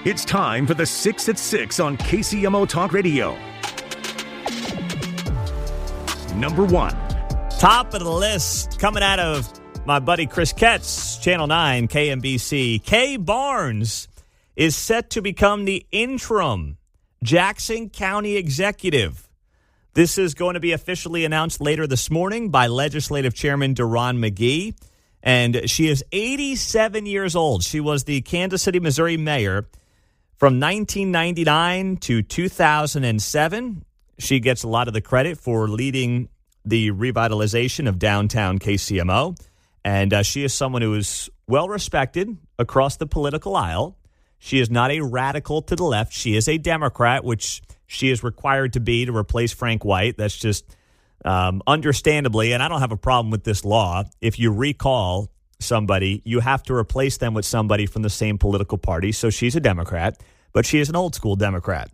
It's time for the 6 at 6 on KCMO Talk Radio. Number 1. Top of the list coming out of my buddy Chris Ketz, Channel 9, KMBC. Kay Barnes is set to become the interim Jackson County executive. This is going to be officially announced later this morning by Legislative Chairman Deron McGee. And she is 87 years old. She was the Kansas City, Missouri mayor from 1999 to 2007. She gets a lot of the credit for leading the revitalization of downtown KCMO. And she is someone who is well respected across the political aisle. She is not a radical to the left. She is a Democrat, which she is required to be to replace Frank White. That's just understandably, and I don't have a problem with this law. If you recall somebody, you have to replace them with somebody from the same political party. So she's a Democrat, but she is an old school Democrat.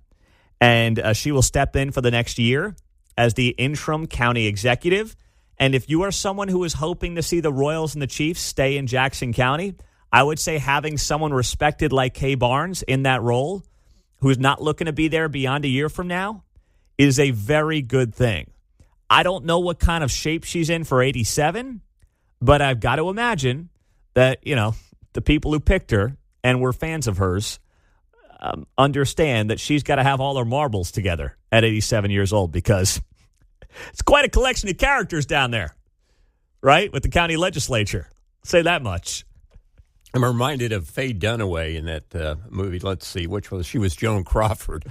And she will step in for the next year as the interim county executive. And if you are someone who is hoping to see the Royals and the Chiefs stay in Jackson County, I would say having someone respected like Kay Barnes in that role, who's not looking to be there beyond a year from now, is a very good thing. I don't know what kind of shape she's in for 87, but I've got to imagine that, you know, the people who picked her and were fans of hers understand that she's got to have all her marbles together at 87 years old, because it's quite a collection of characters down there, right, with the county legislature. I'll say that much. I'm reminded of Faye Dunaway in that movie. Let's see, she was Joan Crawford.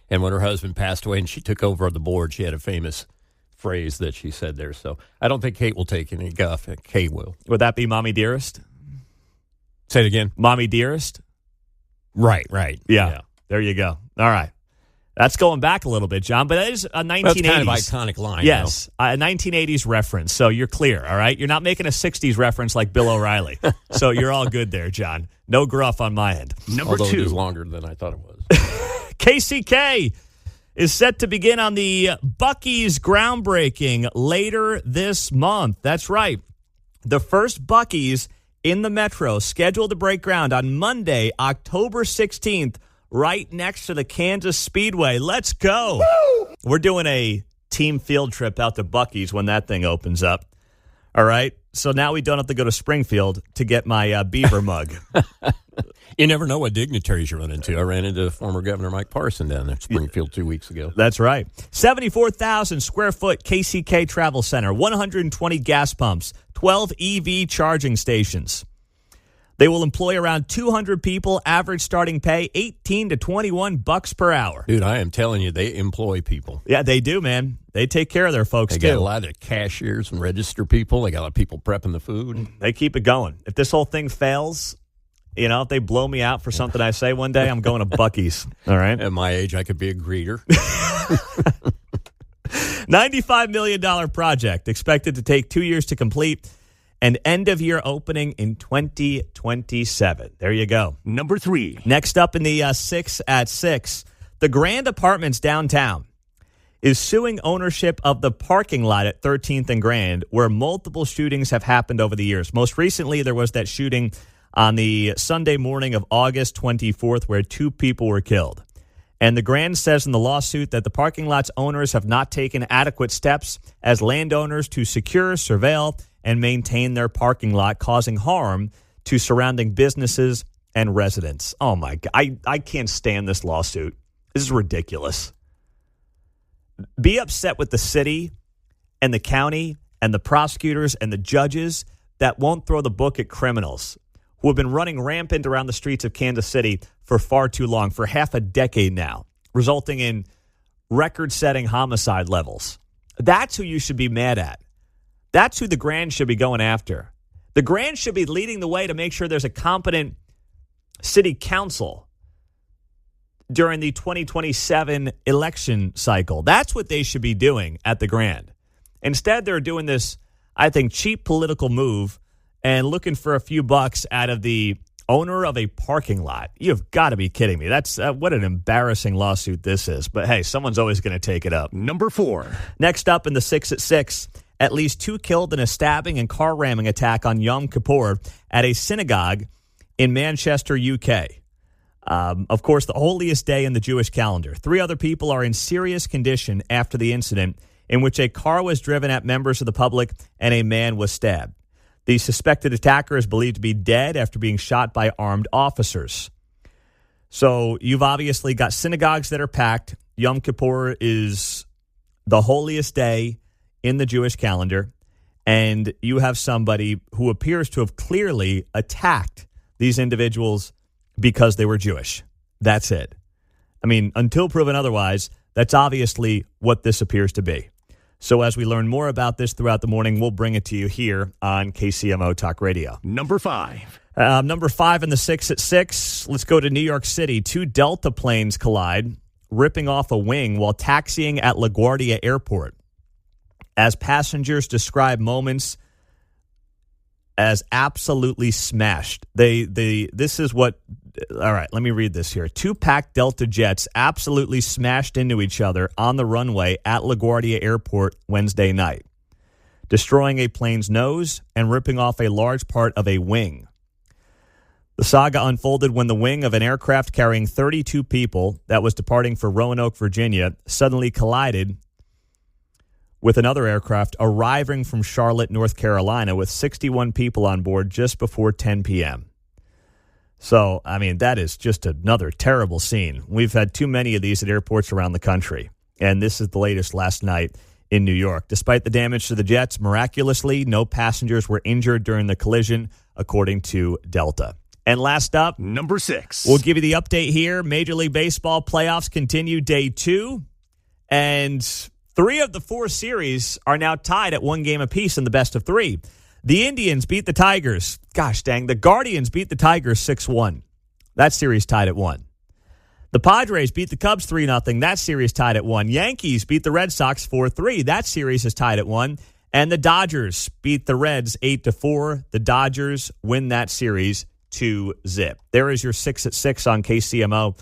And when her husband passed away and she took over the board, she had a famous phrase that she said there. So I don't think Kate will take any guff. Kate will. Would that be Mommy Dearest? Say it again. Mommy Dearest? Right. Yeah. There you go. All right. That's going back a little bit, John, but that is a 1980s. That's kind of iconic line. Yes, a 1980s reference, so you're clear, all right? You're not making a 60s reference like Bill O'Reilly, so you're all good there, John. No gruff on my end. Number Although 2. It is longer than I thought it was. KCK is set to begin on the Buc-ee's groundbreaking later this month. That's right. The first Buc-ee's in the Metro scheduled to break ground on Monday, October 16th, right next to the Kansas Speedway. Let's go. Woo! We're doing a team field trip out to Buc-ee's when that thing opens up. All right. So now we don't have to go to Springfield to get my Beaver mug. You never know what dignitaries you run into. I ran into former Governor Mike Parson down there in Springfield 2 weeks ago. That's right. 74,000 square foot KCK Travel Center, 120 gas pumps, 12 EV charging stations. They will employ around 200 people, average starting pay $18 to $21 per hour. Dude, I am telling you, they employ people. Yeah, they do, man. They take care of their folks, They got a lot of cashiers and register people. They got a lot of people prepping the food. They keep it going. If this whole thing fails, you know, if they blow me out for something I say one day, I'm going to Buc-ee's. All right? At my age, I could be a greeter. $95 million project expected to take 2 years to complete. And end-of-year opening in 2027. There you go. Number 3. Next up in the 6 at 6, the Grand Apartments downtown is suing ownership of the parking lot at 13th and Grand, where multiple shootings have happened over the years. Most recently, there was that shooting on the Sunday morning of August 24th where 2 people were killed. And the Grand says in the lawsuit that the parking lot's owners have not taken adequate steps as landowners to secure, surveil, and maintain their parking lot, causing harm to surrounding businesses and residents. Oh, my God. I can't stand this lawsuit. This is ridiculous. Be upset with the city and the county and the prosecutors and the judges that won't throw the book at criminals who have been running rampant around the streets of Kansas City for far too long, for half a decade now, resulting in record-setting homicide levels. That's who you should be mad at. That's who the Grand should be going after. The Grand should be leading the way to make sure there's a competent city council during the 2027 election cycle. That's what they should be doing at the Grand. Instead, they're doing this, I think, cheap political move and looking for a few bucks out of the owner of a parking lot. You've got to be kidding me. That's what an embarrassing lawsuit this is. But, hey, someone's always going to take it up. Number 4. Next up in the 6 at 6, at least 2 killed in a stabbing and car ramming attack on Yom Kippur at a synagogue in Manchester, UK. Of course, the holiest day in the Jewish calendar. 3 other people are in serious condition after the incident in which a car was driven at members of the public and a man was stabbed. The suspected attacker is believed to be dead after being shot by armed officers. So you've obviously got synagogues that are packed. Yom Kippur is the holiest day in the Jewish calendar, and you have somebody who appears to have clearly attacked these individuals because they were Jewish. That's it. I mean, until proven otherwise, that's obviously what this appears to be. So as we learn more about this throughout the morning, we'll bring it to you here on KCMO Talk Radio. Number 5. Number 5 in the 6 at 6. Let's go to New York City. 2 Delta planes collide, ripping off a wing while taxiing at LaGuardia Airport. As passengers describe moments as absolutely smashed. This is what... All right, let me read this here. 2 packed Delta jets absolutely smashed into each other on the runway at LaGuardia Airport Wednesday night, destroying a plane's nose and ripping off a large part of a wing. The saga unfolded when the wing of an aircraft carrying 32 people that was departing for Roanoke, Virginia, suddenly collided with another aircraft arriving from Charlotte, North Carolina, with 61 people on board just before 10 p.m. So, I mean, that is just another terrible scene. We've had too many of these at airports around the country, and this is the latest last night in New York. Despite the damage to the jets, miraculously, no passengers were injured during the collision, according to Delta. And last up, number 6. We'll give you the update here. Major League Baseball playoffs continue day 2, and 3 of the 4 series are now tied at 1 game apiece in the best of 3. The Indians beat the Tigers. Gosh dang, the Guardians beat the Tigers 6-1. That series tied at 1. The Padres beat the Cubs 3-0. That series tied at 1. Yankees beat the Red Sox 4-3. That series is tied at 1. And the Dodgers beat the Reds 8-4. The Dodgers win that series 2-0. There is your 6 at 6 on KCMO.